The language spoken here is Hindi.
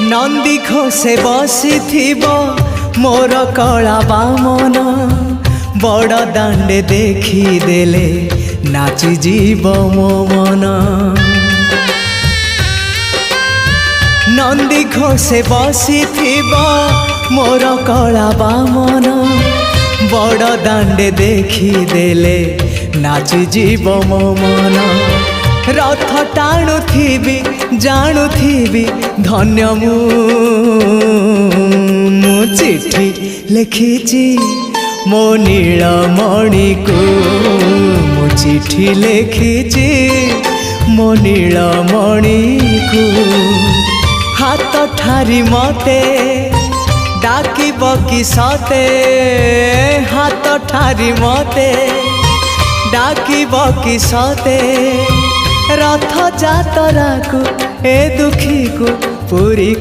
नंदी घोषे बसी मोर कला बामन बड़ दांडे देखी देले नाची जीव मो मन। नंदी घोषे बसी मोर कला बामन बड़ दांडे देखी देले नाची जीव मो मन। रथ टाणुथिबी जाणुथिबी धन्य मु चिठी लिखिची मो नीलमणि को मु चिठी लिखिची मो नीलमणि को। हाथ ठारी मते डाकिब कि सते हाथ ठारी मते डाकिब कि सते रथ जातरा को ए दुखी को पुरी को।